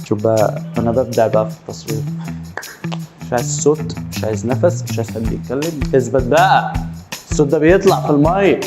شوف بقى انا ببدع بقى في التصوير، مش عايز صوت، مش عايز نفس، مش عايز حد يتكلم، اثبت بقى الصوت ده بيطلع في المايك.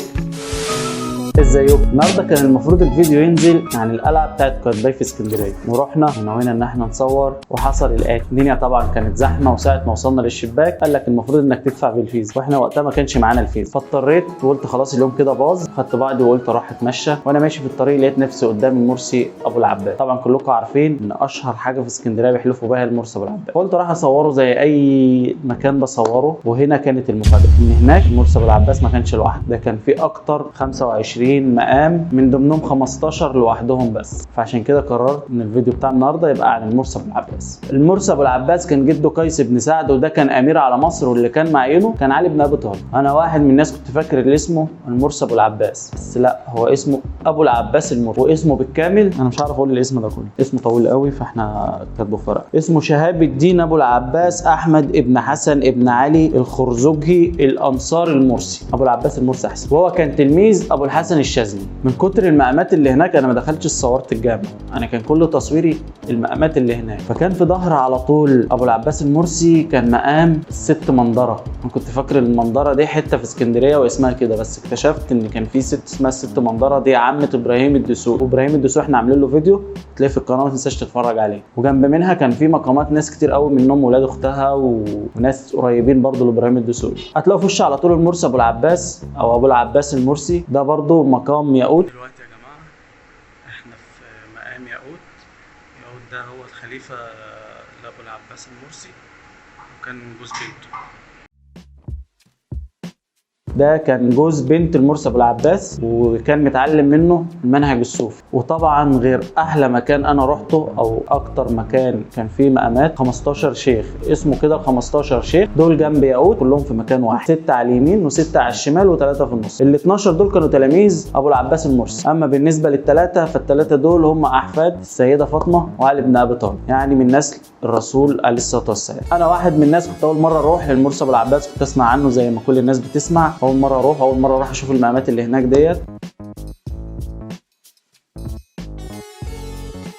ازيكم؟ النهارده كان المفروض الفيديو ينزل عن القلعه بتاعت قايتباي في اسكندريه، ورحنا ونوينا ان احنا نصور، وحصل الاتي. الدنيا طبعا كانت زحمه، وساعه ما وصلنا للشباك قال لك المفروض انك تدفع بالفيزا، واحنا وقتها ما كانش معانا الفيزا، فاضطريت وقلت خلاص اليوم كده باظ، خدت بعضي وقلت اروح اتمشى. وانا ماشي في الطريق لقيت نفسي قدام المرسي ابو العباس. طبعا كلكم عارفين ان اشهر حاجه في اسكندريه بيحلفوا بيها المرسي ابو العباس، قلت راح اصوره زي اي مكان بصوره. وهنا كانت المفاجاه ان هناك المرسي ابو العباس ما كانش لوحده، ده كان في اكتر 25 مقام، من ضمنهم 15 لوحدهم بس. فعشان كده قررت ان الفيديو بتاع النهارده يبقى عن المرسي ابو العباس. المرسي ابو العباس كان جده قيس بن سعد، وده كان امير على مصر، واللي كان معينه كان علي بن ابي طالب. انا واحد من الناس كنت فاكر اللي اسمه المرسي ابو العباس، بس لا، هو اسمه ابو العباس المرسي، واسمه بالكامل انا مش عارف اقول الاسم ده كله، اسمه طويل قوي فاحنا كاتبه فرق. اسمه شهاب الدين ابو العباس احمد ابن حسن ابن علي الخرزوجي الانصاري المرسي. ابو العباس المرسي احسن. وهو كان تلميذ ابو الحسن الشاذلي. من كتر المقامات اللي هناك انا ما دخلتش صورت الجامع، انا كان كل تصويري المقامات اللي هناك. فكان في ظهر على طول ابو العباس المرسي كان مقام الست منظره. انا كنت فاكر المنظره دي حته في اسكندريه واسمها كده، بس اكتشفت ان كان في ست اسمها الست منظره، دي عمه ابراهيم الدسوقي. وابراهيم الدسوقي احنا عاملين له فيديو تلاقيه في القناه، ما تنساش تتفرج عليه. وجنب منها كان في مقامات ناس كتير قوي، منهم ولاد اختها وناس قريبين برضه لابراهيم الدسوقي. هتلاقوا في وش على طول المرسي ابو العباس او ابو العباس المرسي، ده برضه مقام ياقوت. دلوقتي يا جماعة احنا في مقام ياقوت. ياقوت ده هو الخليفة لأبو العباس المرسي، وكان جوز بنته. ده كان جوز بنت المرسي ابو العباس، وكان متعلم منه المنهج الصوفي. وطبعا غير احلى مكان انا رحته او اكتر مكان كان فيه مقامات، 15 شيخ اسمه كده، 15 شيخ دول جنب ياقوت كلهم في مكان واحد، 6 على اليمين و6 على الشمال و3 في النص. ال 12 دول كانوا تلاميذ ابو العباس المرسي. اما بالنسبه للثلاثه فالثلاثه دول هم احفاد السيده فاطمه وعلي بن ابي طالب، يعني من نسل الرسول عليه الصلاه والسلام. انا واحد من الناس كنت اول مره اروح للمرسي ابو العباس، كنت اسمع عنه زي ما كل الناس بتسمع. اول مره اروح اشوف المقامات اللي هناك ديت.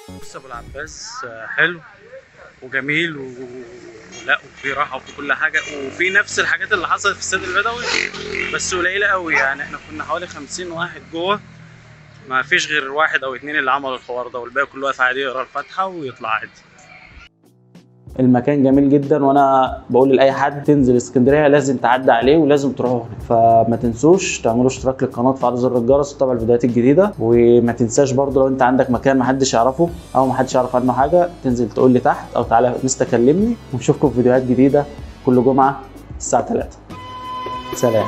المرسي أبو العباس حلو وجميل ولا وفي راحة وفي كل حاجة، وفي نفس الحاجات اللي حصلت في السد البدوي بس قليلة قوي. يعني احنا كنا حوالي 50 واحد جوه، ما فيش غير واحد او اتنين اللي عملوا الحوار ده، والباقي كله واقف عادي يقرا الفاتحة ويطلع عادي. المكان جميل جدا، وانا بقول لاي حد تنزل اسكندريه لازم تعدي عليه ولازم تروحوا هنا. فما تنسوش تعملوا اشتراك للقناه وتفعلوا زر الجرس وتتابعوا الفيديوهات الجديده. وما تنساش برضو لو انت عندك مكان محدش يعرفه او محدش يعرف عنه حاجه، تنزل تقول لي تحت او تعالى كلمني. ونشوفكم في فيديوهات جديده كل جمعه الساعه 3. سلام.